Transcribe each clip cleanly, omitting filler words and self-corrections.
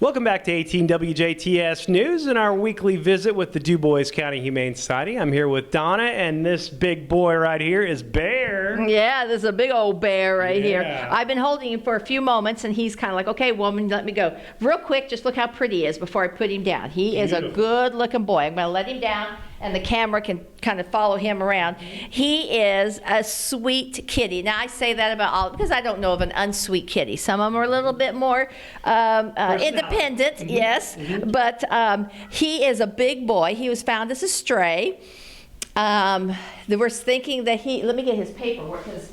Welcome back to 18 WJTS News and our weekly visit with the Dubois County Humane Society. I'm here with Donna, and this big boy right here is Bear. Yeah, this is a big old bear right here. I've been holding him for a few moments, and he's kind of like, okay, woman, let me go. Real quick, just look how pretty he is before I put him down. He is a good-looking boy. I'm going to let him down, and the camera can kind of follow him around. He is a sweet kitty. Now, I say that about all, because I don't know of an unsweet kitty. Some of them are a little bit more independent, yes, but he is a big boy. He was found as a stray. They were thinking that let me get his paperwork, because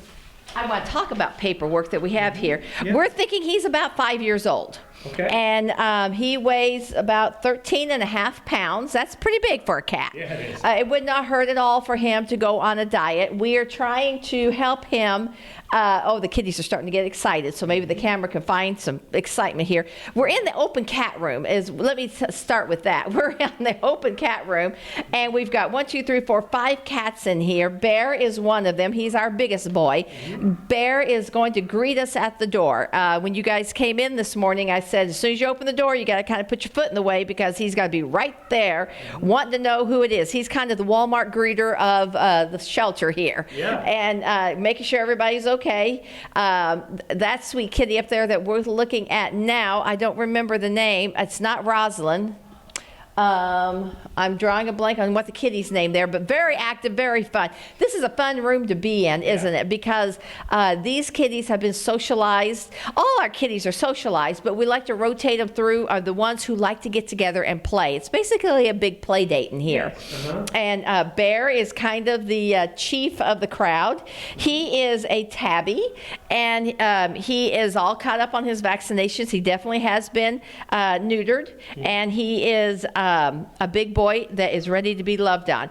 I want to talk about paperwork that we have here. Yeah. We're thinking he's about 5 years old. Okay. And he weighs about 13.5 pounds. That's pretty big for a cat. Yeah, it is. It would not hurt at all for him to go on a diet. We are trying to help him. The kitties are starting to get excited, so maybe the camera can find some excitement here. We're in the open cat room. Let me start with that. We're in the open cat room, and we've got 5 cats in here. Bear is one of them. He's our biggest boy. Bear is going to greet us at the door. When you guys came in this morning, I said, as soon as you open the door, you got to kind of put your foot in the way, because he's got to be right there wanting to know who it is. He's kind of the Walmart greeter of the shelter here. Yeah. And making sure everybody's okay. That sweet kitty up there that we're looking at now, I don't remember the name. It's not Rosalind. I'm drawing a blank on what the kitty's name there, but very active, very fun. This is a fun room to be in, isn't it? Because these kitties have been socialized. All our kitties are socialized, but we like to rotate them through are the ones who like to get together and play. It's basically a big play date in here. Yes. And Bear is kind of the chief of the crowd. He is a tabby, and he is all caught up on his vaccinations. He definitely has been neutered, and he is a big boy that is ready to be loved on.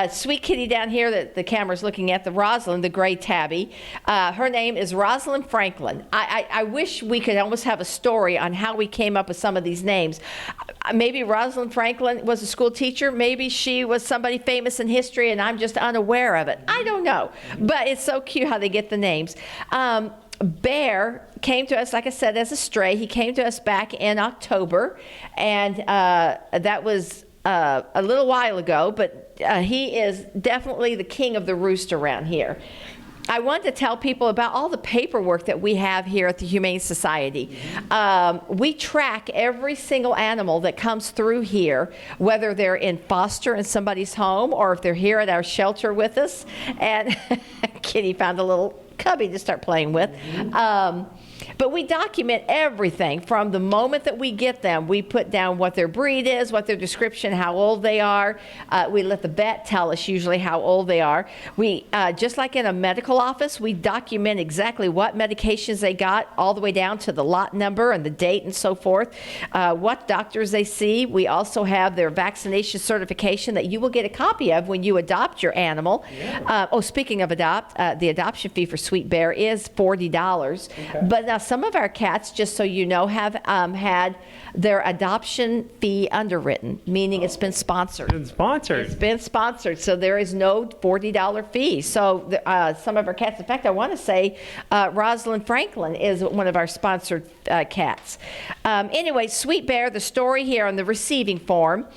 Sweet kitty down here that the camera's looking at, the Rosalind, the gray tabby. Her name is Rosalind Franklin. I wish we could almost have a story on how we came up with some of these names. Maybe Rosalind Franklin was a school teacher. Maybe she was somebody famous in history and I'm just unaware of it. I don't know. But it's so cute how they get the names. Bear came to us, like I said, as a stray. He came to us back in October, and that was a little while ago, but he is definitely the king of the roost around here. I want to tell people about all the paperwork that we have here at the Humane Society. We track every single animal that comes through here, whether they're in foster in somebody's home or if they're here at our shelter with us. And Kitty found a little cubby to start playing with. But we document everything from the moment that we get them. We put down what their breed is, what their description, how old they are. We let the vet tell us usually how old they are. We, just like in a medical office, we document exactly what medications they got, all the way down to the lot number and the date and so forth, what doctors they see. We also have their vaccination certification that you will get a copy of when you adopt your animal. Yeah. Speaking of adopt, the adoption fee for Sweet Bear is $40. Okay. But now some of our cats, just so you know, have had their adoption fee underwritten, meaning it's been sponsored. It's sponsored. It's been sponsored, so there is no $40 fee. So some of our cats, in fact, I want to say Rosalind Franklin is one of our sponsored cats. Anyway, Sweet Bear, the story here on the receiving form,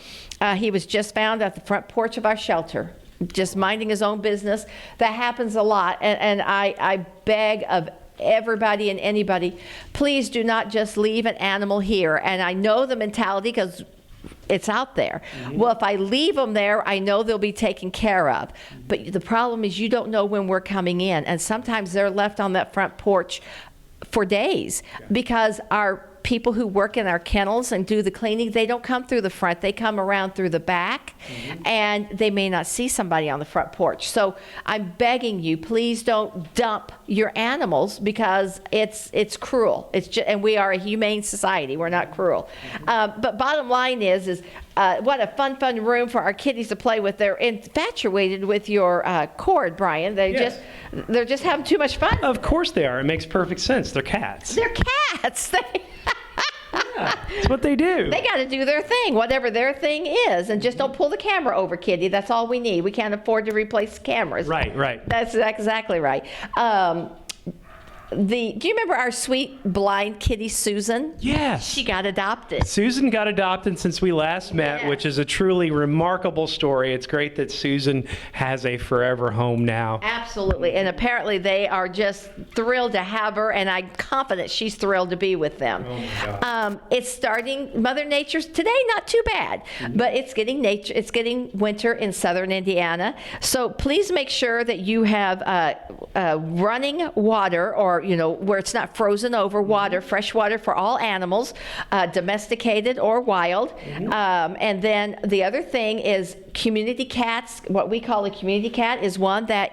he was just found at the front porch of our shelter, just minding his own business. That happens a lot, and I beg of everybody and anybody, please do not just leave an animal here. And I know the mentality because it's out there. Well, if I leave them there, I know they'll be taken care of. But the problem is you don't know when we're coming in. And sometimes they're left on that front porch for days because our people who work in our kennels and do the cleaning, they don't come through the front. They come around through the back, and they may not see somebody on the front porch. So I'm begging you, please don't dump your animals because it's cruel. It's just, and we are a humane society. We're not cruel. But bottom line is what a fun room for our kitties to play with. They're infatuated with your cord, Brian. They're just having too much fun. Of course they are. It makes perfect sense. They're cats. They're cats. Yeah, that's what they do. They got to do their thing, whatever their thing is, and just don't pull the camera over, Kitty. That's all we need. We can't afford to replace cameras. Right. That's exactly right. Do you remember our sweet blind kitty Susan? Yes. She got adopted. Susan got adopted since we last met, Yeah. which is a truly remarkable story. It's great that Susan has a forever home now. Absolutely. And apparently they are just thrilled to have her, and I'm confident she's thrilled to be with them. Oh my God. It's starting, Mother Nature's today, not too bad, but it's getting winter in southern Indiana. So please make sure that you have running water, or where it's not frozen over water, fresh water for all animals, domesticated or wild. And then the other thing is community cats. What we call a community cat is one that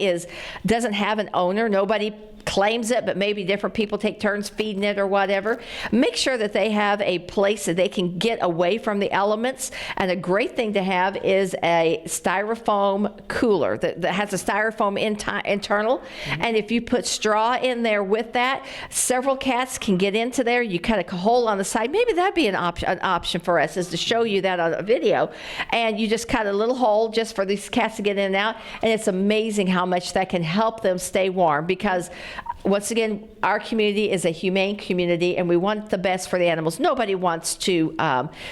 doesn't have an owner. Nobody claims it, but maybe different people take turns feeding it or whatever. Make sure that they have a place that they can get away from the elements. And a great thing to have is a styrofoam cooler that has a styrofoam internal. And if you put straw in there with that, several cats can get into there. You cut a hole on the side. Maybe that'd be an option for us, is to show you that on a video. And you just cut a little hole just for these cats to get in and out. And it's amazing how much that can help them stay warm, because once again, our community is a humane community, and we want the best for the animals. Nobody wants to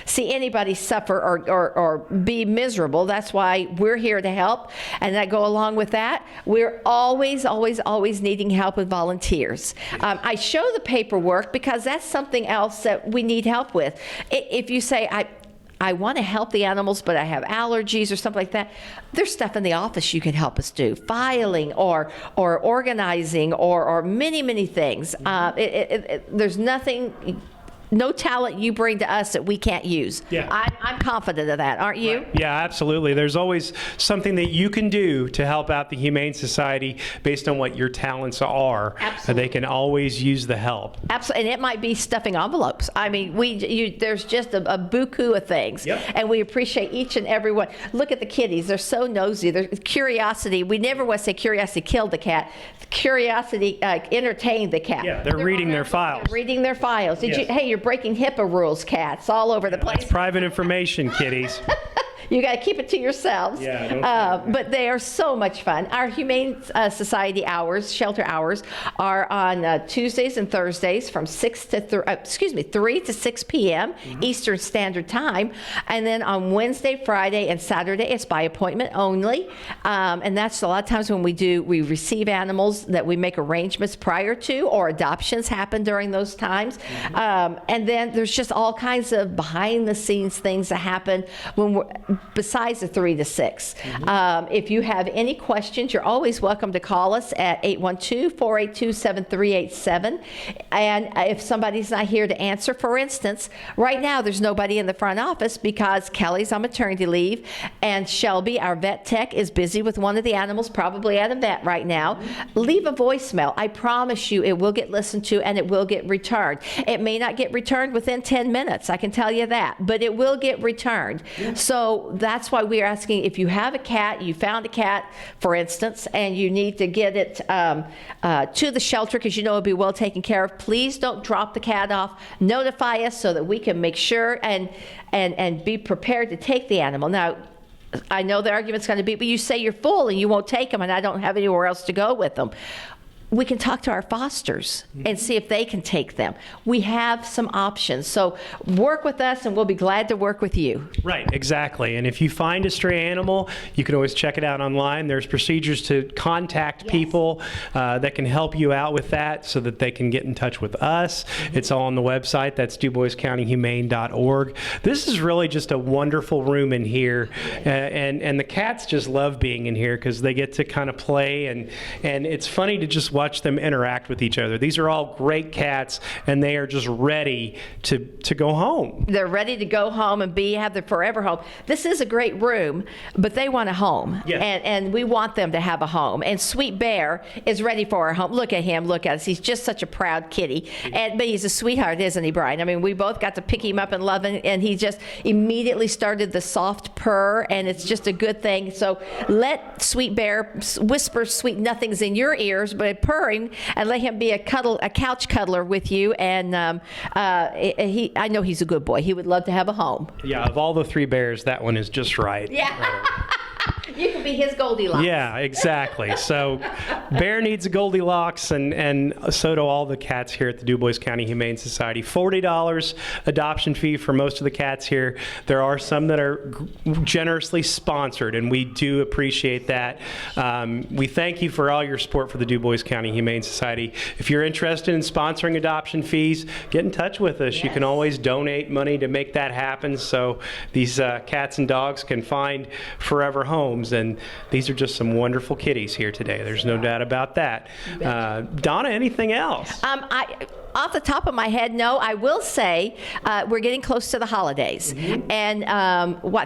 see anybody suffer or be miserable. That's why we're here to help. And I go along with that. We're always, always, always needing help with volunteers. I show the paperwork because that's something else that we need help with. If you say, I want to help the animals, but I have allergies or something like that, there's stuff in the office you can help us do. Filing or organizing or many, many things. There's nothing, no talent you bring to us that we can't use. Yeah. I'm confident of that, aren't you? Right. Yeah, absolutely. There's always something that you can do to help out the Humane Society based on what your talents are. Absolutely. They can always use the help. Absolutely, and it might be stuffing envelopes. I mean, there's just a buku of things, Yep. and we appreciate each and every one. Look at the kitties; they're so nosy. They're curiosity. We never want to say curiosity killed the cat. Curiosity entertained the cat. Yeah, they're reading their files. They're reading their files. Yes. Hey, you're breaking HIPAA rules, cats, all over the place. That's private information, kitties. You got to keep it to yourselves. Yeah, don't say that. But they are so much fun. Our Humane Society hours, shelter hours, are on Tuesdays and Thursdays from 3 to 6 p.m. Eastern Standard Time. And then on Wednesday, Friday, and Saturday, it's by appointment only. And that's a lot of times when we receive animals that we make arrangements prior to, or adoptions happen during those times. And then there's just all kinds of behind-the-scenes things that happen besides the 3 to 6. If you have any questions, you're always welcome to call us at 812-482-7387. And if somebody's not here to answer, for instance, right now there's nobody in the front office because Kelly's on maternity leave, and Shelby, our vet tech, is busy with one of the animals, probably at a vet right now. Leave a voicemail. I promise you it will get listened to and it will get returned. It may not get returned within 10 minutes, I can tell you that, but it will get returned. So that's why we're asking, if you have a cat, you found a cat, for instance, and you need to get it to the shelter because you know it'll be well taken care of, please don't drop the cat off. Notify us so that we can make sure and be prepared to take the animal. Now, I know the argument's going to be, but you say you're full and you won't take them and I don't have anywhere else to go with them. We can talk to our fosters and see if they can take them. We have some options. So work with us and we'll be glad to work with you. Right, exactly. And if you find a stray animal, you can always check it out online. There's procedures to contact people that can help you out with that so that they can get in touch with us. It's all on the website. That's DuboisCountyHumane.org. This is really just a wonderful room in here. And the cats just love being in here because they get to kind of play. And it's funny to just watch them interact with each other. These are all great cats, and they are just ready to go home. They're ready to go home and have their forever home. This is a great room, but they want a home. Yes. And we want them to have a home. And Sweet Bear is ready for a home. Look at him. Look at us. He's just such a proud kitty. But he's a sweetheart, isn't he, Brian? I mean, we both got to pick him up and love him, and he just immediately started the soft purr, and it's just a good thing. So let Sweet Bear whisper sweet nothings in your ears, but purring, and let him be a couch cuddler with you. And I know he's a good boy. He would love to have a home. Yeah, of all the 3 bears, that one is just right. Yeah. You can be his Goldilocks. Yeah, exactly. So Bear needs a Goldilocks, and so do all the cats here at the Dubois County Humane Society. $40 adoption fee for most of the cats here. There are some that are generously sponsored, and we do appreciate that. We thank you for all your support for the Dubois County Humane Society. If you're interested in sponsoring adoption fees, get in touch with us. Yes. You can always donate money to make that happen, so these cats and dogs can find forever homes. And these are just some wonderful kitties here today. There's no doubt about that. Donna, anything else? Off the top of my head, no. I will say we're getting close to the holidays. And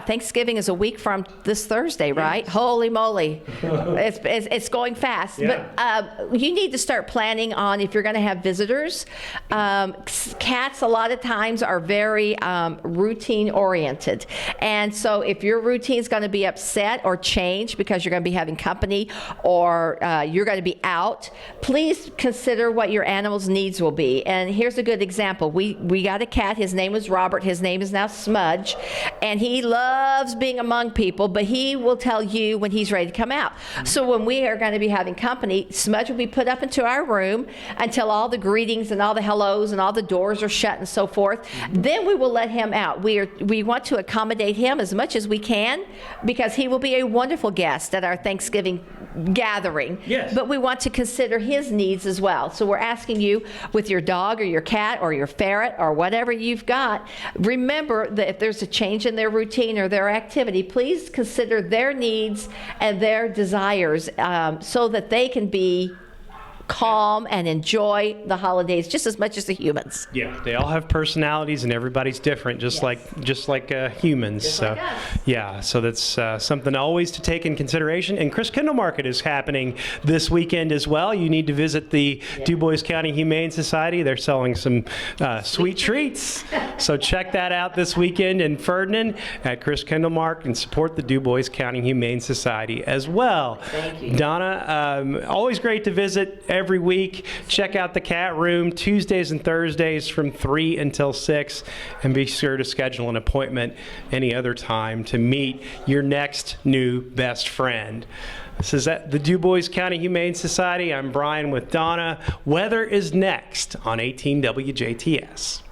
Thanksgiving is a week from this Thursday, right? Holy moly. It's going fast. Yeah. But you need to start planning on if you're going to have visitors. Cats a lot of times are very routine oriented. And so if your routine is going to be upset or change because you're going to be having company or you're going to be out, please consider what your animal's needs will be. And here's a good example. We got a cat. His name was Robert. His name is now Smudge. And he loves being among people, but he will tell you when he's ready to come out. So when we are going to be having company, Smudge will be put up into our room until all the greetings and all the hellos and all the doors are shut and so forth. Then we will let him out. We want to accommodate him as much as we can because he will be a wonderful guest at our Thanksgiving gathering. Yes. But we want to consider his needs as well. So we're asking you, with your dog or your cat or your ferret or whatever you've got, remember that if there's a change in their routine or their activity, please consider their needs and their desires so that they can be calm and enjoy the holidays just as much as the humans. Yeah, they all have personalities, and everybody's different, just like humans. Just so, like us. yeah, so that's something always to take in consideration. And Chris Kendall Market is happening this weekend as well. You need to visit the Dubois County Humane Society. They're selling some sweet treats. So check that out this weekend in Ferdinand at Chris Kendall Market and support the Dubois County Humane Society as well. Thank you. Donna, always great to visit every week. Check out the cat room Tuesdays and Thursdays from 3 until 6, and be sure to schedule an appointment any other time to meet your next new best friend. This is at the Dubois County Humane Society. I'm Brian with Donna. Weather is next on 18 WJTS.